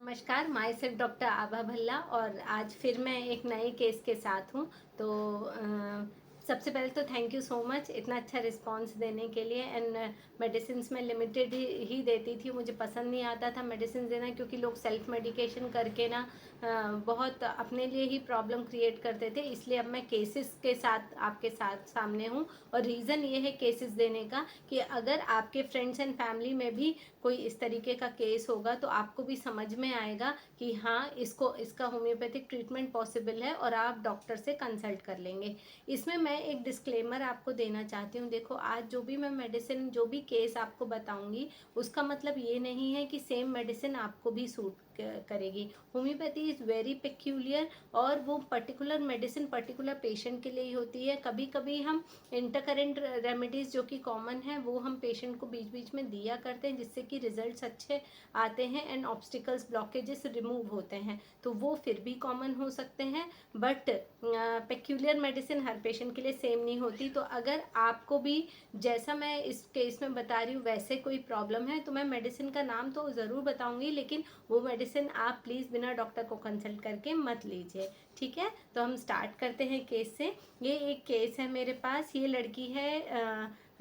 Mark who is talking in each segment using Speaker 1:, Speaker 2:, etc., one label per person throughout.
Speaker 1: नमस्कार, my self doctor आभा भल्ला और आज फिर मैं एक नए केस के साथ हूँ। तो सबसे पहले तो थैंक यू सो मच इतना अच्छा रिस्पांस देने के लिए। एंड मेडिसिन में लिमिटेड ही देती थी, मुझे पसंद नहीं आता था मेडिसिन देना, क्योंकि लोग सेल्फ मेडिकेशन करके ना बहुत अपने लिए ही प्रॉब्लम क्रिएट करते थे। इसलिए अब मैं केसेस के साथ आपके साथ सामने हूँ। और रीज़न ये है केसेस देने का कि अगर आपके फ्रेंड्स एंड फैमिली में भी कोई इस तरीके का केस होगा तो आपको भी समझ में आएगा कि हाँ, इसका होम्योपैथिक ट्रीटमेंट पॉसिबल है और आप डॉक्टर से कंसल्ट कर लेंगे। इसमें मैं एक डिस्क्लेमर आपको देना चाहती हूँ। देखो, आज जो भी मैं मेडिसिन, जो भी केस आपको बताऊंगी, उसका मतलब ये नहीं है कि सेम मेडिसिन आपको भी सूट करेगी। होम्योपैथी इज़ वेरी पेक्यूलियर और वो पर्टिकुलर मेडिसिन पर्टिकुलर पेशेंट के लिए ही होती है। कभी कभी हम इंटरकरेंट रेमेडीज़ जो कि कॉमन है वो हम पेशेंट को बीच बीच में दिया करते हैं, जिससे कि रिजल्ट्स अच्छे आते हैं एंड ऑब्स्टिकल्स ब्लॉकेजेस रिमूव होते हैं, तो वो फिर भी कॉमन हो सकते हैं। But peculiar medicine her patient के लिए सेम नहीं होती। तो अगर आपको भी जैसा मैं इस केस में बता रही हूँ वैसे कोई प्रॉब्लम है तो मैं मेडिसिन का नाम तो ज़रूर बताऊंगी, लेकिन वो मेडिसिन आप प्लीज़ बिना डॉक्टर को कंसल्ट करके मत लीजिए। ठीक है, तो हम स्टार्ट करते हैं केस से। ये एक केस है मेरे पास। ये लड़की है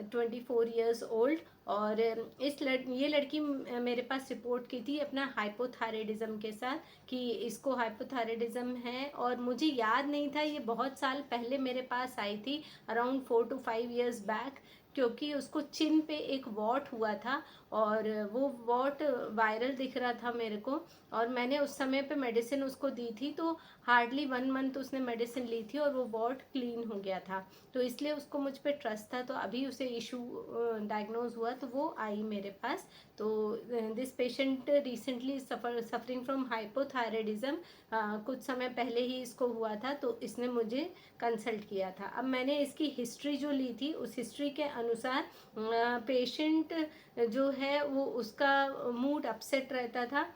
Speaker 1: 24 ओल्ड और ये लड़की मेरे पास रिपोर्ट की थी अपना हाइपोथायराइडिज्म के साथ कि इसको हाइपोथायराइडिज्म है। और मुझे याद नहीं था, ये बहुत साल पहले मेरे पास आई थी, अराउंड 4 to 5 years बैक, क्योंकि उसको चिन पे एक वॉट हुआ था और वो वॉट वायरल दिख रहा था मेरे को। और मैंने उस समय पे मेडिसिन उसको दी थी, तो हार्डली 1 मंथ उसने मेडिसिन ली थी और वो वॉट क्लीन हो गया था। तो इसलिए उसको मुझ पर ट्रस्ट था। तो अभी उसे इशू डायग्नोज हुआ तो वो आई मेरे पास। तो this patient recently suffering from hypothyroidism, कुछ समय पहले ही इसको हुआ था, तो इसने मुझे कंसल्ट किया था। अब मैंने इसकी हिस्ट्री जो ली थी उस हिस्ट्री के अनुसार पेशेंट जो है वो उसका मूड अपसेट रहता था।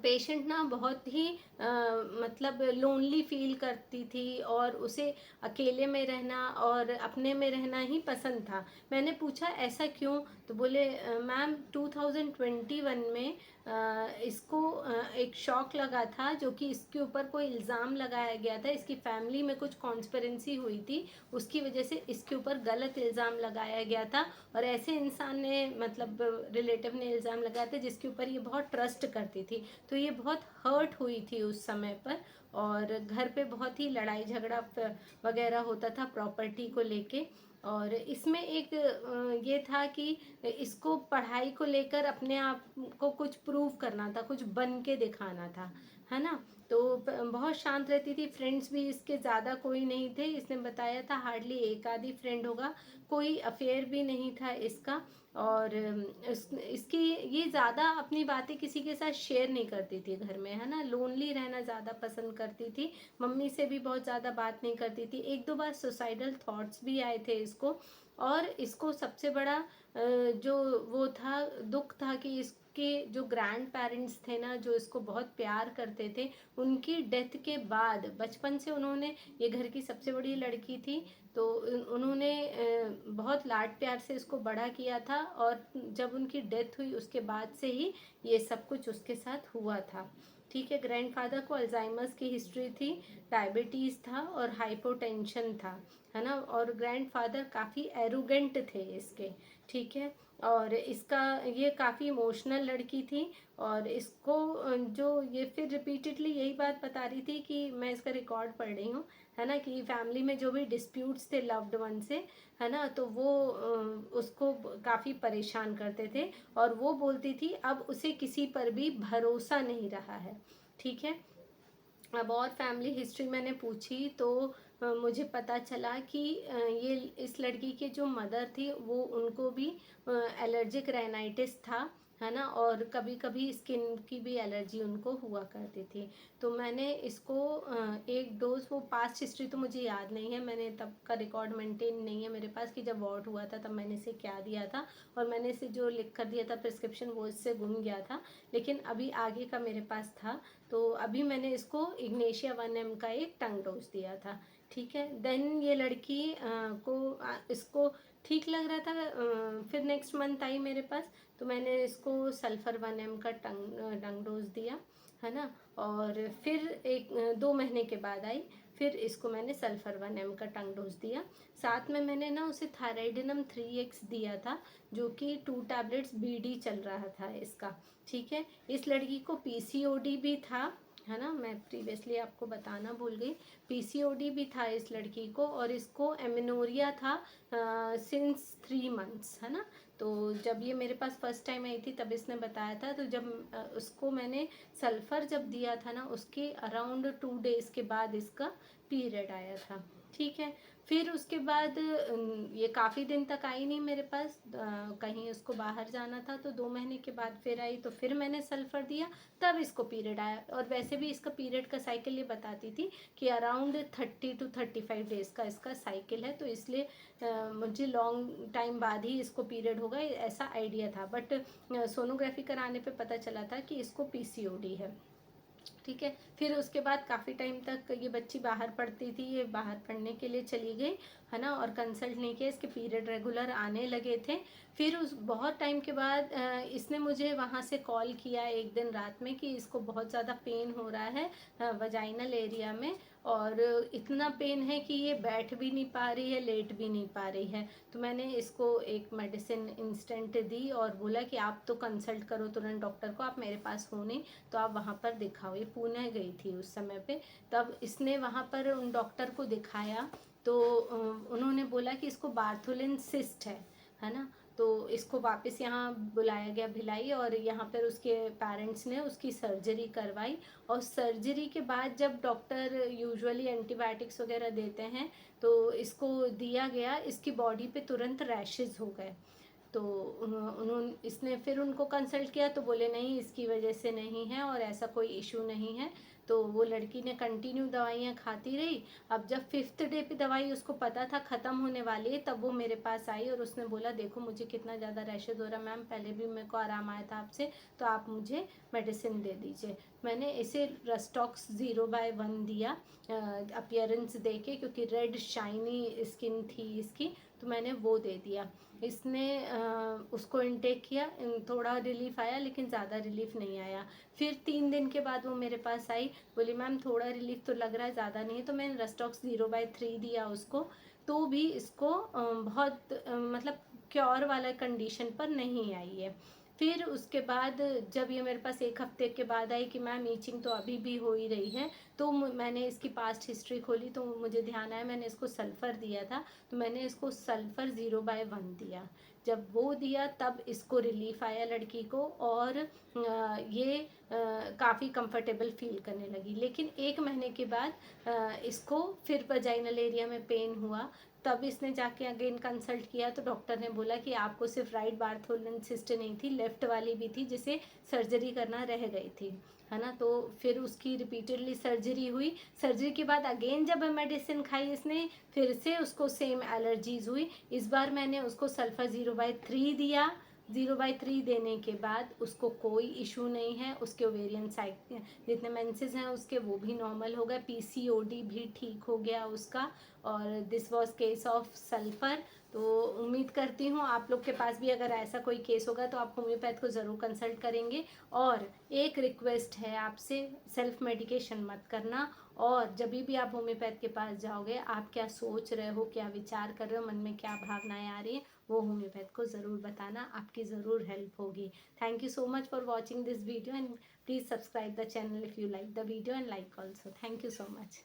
Speaker 1: पेशेंट ना बहुत ही मतलब लोनली फील करती थी और उसे अकेले में रहना और अपने में रहना ही पसंद था। मैंने पूछा ऐसा क्यों, तो बोले मैम 2021 में इसको एक शॉक लगा था, जो कि इसके ऊपर कोई इल्ज़ाम लगाया गया था। इसकी फैमिली में कुछ कॉन्स्पिरेंसी हुई थी, उसकी वजह से इसके ऊपर गलत इल्ज़ाम लगाया गया था। और ऐसे इंसान ने, मतलब रिलेटिव ने इल्ज़ाम लगाया था जिसके ऊपर ये बहुत ट्रस्ट करती थी। तो ये बहुत हर्ट हुई थी उस समय पर और घर पे बहुत ही लड़ाई झगड़ा वगैरह होता था प्रॉपर्टी को लेके। और इसमें एक ये था कि इसको पढ़ाई को लेकर अपने आप को कुछ प्रूव करना था, कुछ बन के दिखाना था, है ना। तो बहुत शांत रहती थी, फ्रेंड्स भी इसके ज़्यादा कोई नहीं थे। इसने बताया था हार्डली एक आधी फ्रेंड होगा, कोई अफेयर भी नहीं था इसका। और इसकी ये ज़्यादा अपनी बातें किसी के साथ शेयर नहीं करती थी घर में, है ना। लोनली रहना ज़्यादा पसंद करती थी, मम्मी से भी बहुत ज़्यादा बात नहीं करती थी। एक दो बार सुसाइडल थॉट्स भी आए थे इसको। और इसको सबसे बड़ा जो वो था, दुख था कि इसके जो ग्रैंड पेरेंट्स थे ना, जो इसको बहुत प्यार करते थे, उनकी डेथ के बाद बचपन से उन्होंने, ये घर की सबसे बड़ी लड़की थी, तो उन्होंने बहुत लाड प्यार से इसको बड़ा किया था। और जब उनकी डेथ हुई उसके बाद से ही ये सब कुछ उसके साथ हुआ था। ठीक है, ग्रैंडफादर को अल्जाइमर्स की हिस्ट्री थी, डायबिटीज़ था और हाइपोटेंशन था, है ना। और ग्रैंडफादर काफ़ी एरोगेंट थे इसके। ठीक है, और इसका, ये काफ़ी इमोशनल लड़की थी। और इसको जो ये फिर रिपीटेडली यही बात बता रही थी कि मैं इसका रिकॉर्ड पढ़ रही हूँ, है ना, कि फैमिली में जो भी डिस्प्यूट्स थे लव्ड वन से, है ना, तो वो उसको काफ़ी परेशान करते थे। और वो बोलती थी अब उसे किसी पर भी भरोसा नहीं रहा है। ठीक है, अब और फैमिली हिस्ट्री मैंने पूछी तो मुझे पता चला कि ये इस लड़की के जो मदर थी वो, उनको भी एलर्जिक राइनाइटिस था, है ना। और कभी कभी स्किन की भी एलर्जी उनको हुआ करती थी। तो मैंने इसको एक डोज, वो पास्ट हिस्ट्री तो मुझे याद नहीं है, मैंने तब का रिकॉर्ड मेंटेन नहीं है मेरे पास कि जब वॉट हुआ था तब मैंने इसे क्या दिया था। और मैंने इसे जो लिख कर दिया था प्रिस्क्रिप्शन वो इससे गुम गया था, लेकिन अभी आगे का मेरे पास था। तो अभी मैंने इसको इग्नेशिया 1 mg का एक टंग डोज दिया था। ठीक है, देन ये लड़की को इसको ठीक लग रहा था। फिर नेक्स्ट मंथ आई मेरे पास, तो मैंने इसको सल्फ़र 1 mg का टंग डोज दिया, है ना। और फिर 2 महीने के बाद आई, फिर इसको मैंने सल्फ़र 1 mg का टंग डोज दिया। साथ में मैंने ना उसे थायराइडिनम 3x दिया था, जो कि 2 टैबलेट्स बीडी चल रहा था इसका, ठीक है। इस लड़की को पीसीओडी भी था, है ना, मैं प्रीवियसली आपको बताना भूल गई। पीसीओडी भी था इस लड़की को, और इसको एमिनोरिया था सिंस 3 मंथ्स, है ना। तो जब ये मेरे पास फर्स्ट टाइम आई थी तब इसने बताया था। तो जब उसको मैंने सल्फ़र जब दिया था ना, उसके अराउंड 2 डेज़ के बाद इसका पीरियड आया था, ठीक है। फिर उसके बाद ये काफ़ी दिन तक आई नहीं मेरे पास, कहीं उसको बाहर जाना था, तो 2 महीने के बाद फिर आई, तो फिर मैंने सल्फ़र दिया, तब इसको पीरियड आया। और वैसे भी इसका पीरियड का साइकिल ये बताती थी कि अराउंड 30 to 35 डेज़ का इसका साइकिल है, तो इसलिए मुझे लॉन्ग टाइम बाद ही इसको पीरियड होगा ऐसा आइडिया था। बट सोनोग्राफी कराने पे पता चला था कि इसको पीसीओडी है, ठीक है। फिर उसके बाद काफ़ी टाइम तक ये बच्ची बाहर पढ़ती थी, ये बाहर पढ़ने के लिए चली गई, है ना, और कंसल्ट नहीं किया, इसके पीरियड रेगुलर आने लगे थे। फिर उस बहुत टाइम के बाद इसने मुझे वहाँ से कॉल किया एक दिन रात में कि इसको बहुत ज़्यादा पेन हो रहा है वजाइनल एरिया में, और इतना पेन है कि ये बैठ भी नहीं पा रही है, लेट भी नहीं पा रही है। तो मैंने इसको एक मेडिसिन इंस्टेंट दी और बोला कि आप तो कंसल्ट करो तुरंत डॉक्टर को, आप मेरे पास हो नहीं तो आप वहाँ पर दिखाओ। ये पुणे गई थी उस समय पे, तब इसने वहाँ पर उन डॉक्टर को दिखाया, तो उन्होंने बोला कि इसको बार्थोलिन सिस्ट है ना। तो इसको वापस यहाँ बुलाया गया भिलाई, और यहाँ पर उसके पेरेंट्स ने उसकी सर्जरी करवाई। और सर्जरी के बाद जब डॉक्टर यूजुअली एंटीबायोटिक्स वगैरह देते हैं, तो इसको दिया गया, इसकी बॉडी पे तुरंत रैशेज़ हो गए। तो उन्होंने इसने फिर उनको कंसल्ट किया, तो बोले नहीं, इसकी वजह से नहीं है और ऐसा कोई इशू नहीं है। तो वो लड़की ने कंटिन्यू दवाइयाँ खाती रही। अब जब 5th डे पे दवाई उसको पता था ख़त्म होने वाली है, तब वो मेरे पास आई और उसने बोला देखो मुझे कितना ज़्यादा रैशेज हो रहा है मैम, पहले भी मेरे को आराम आया था आपसे, तो आप मुझे मेडिसिन दे दीजिए। मैंने इसे रस्टॉक्स 0/1 दिया अपीयरेंस दे के, क्योंकि रेड शाइनी स्किन थी इसकी, तो मैंने वो दे दिया। इसने उसको इनटेक किया, थोड़ा रिलीफ आया लेकिन ज़्यादा रिलीफ नहीं आया। फिर 3 दिन के बाद वो मेरे पास आई, बोली मैम थोड़ा रिलीफ तो लग रहा है, ज़्यादा नहीं है। तो मैंने रस्टॉक्स 0/3 दिया उसको, तो भी इसको बहुत मतलब क्योर वाला कंडीशन पर नहीं आई है। फिर उसके बाद जब ये मेरे पास 1 हफ्ते के बाद आई कि मैम ईचिंग तो अभी भी हो ही रही है, तो मैंने इसकी पास्ट हिस्ट्री खोली, तो मुझे ध्यान आया मैंने इसको सल्फ़र दिया था, तो मैंने इसको सल्फ़र 0/1 दिया। जब वो दिया तब इसको रिलीफ आया लड़की को, और ये काफ़ी कंफर्टेबल फील करने लगी। लेकिन 1 महीने के बाद इसको फिर वजाइनल एरिया में पेन हुआ, तब इसने जाके अगेन कंसल्ट किया, तो डॉक्टर ने बोला कि आपको सिर्फ राइट बार्थोलिन सिस्ट नहीं थी, लेफ़्ट वाली भी थी जिसे सर्जरी करना रह गई थी, है ना। तो फिर उसकी रिपीटेडली सर्जरी हुई। सर्जरी के बाद अगेन जब मेडिसिन खाई इसने, फिर से उसको सेम एलर्जीज़ हुई। इस बार मैंने उसको सल्फ़र 0/3 दिया। 0/3 देने के बाद उसको कोई इशू नहीं है, उसके ओवेरियन साइकिल जितने मेंसेस हैं उसके वो भी नॉर्मल हो गए, पीसीओडी भी ठीक हो गया उसका, और this was case of sulphur. तो उम्मीद करती हूँ आप लोग के पास भी अगर ऐसा कोई केस होगा तो आप होम्योपैथ को ज़रूर कंसल्ट करेंगे। और एक रिक्वेस्ट है आपसे, सेल्फ मेडिकेशन मत करना, और जब भी आप होम्योपैथ के पास जाओगे आप क्या सोच रहे हो, क्या विचार कर रहे हो, मन में क्या भावनाएं आ रही हैं, वो होम्योपैथ को ज़रूर बताना, आपकी ज़रूर हेल्प होगी। Thank you so much for watching this video, and please subscribe the channel if you like the video, and like also. Thank you so much.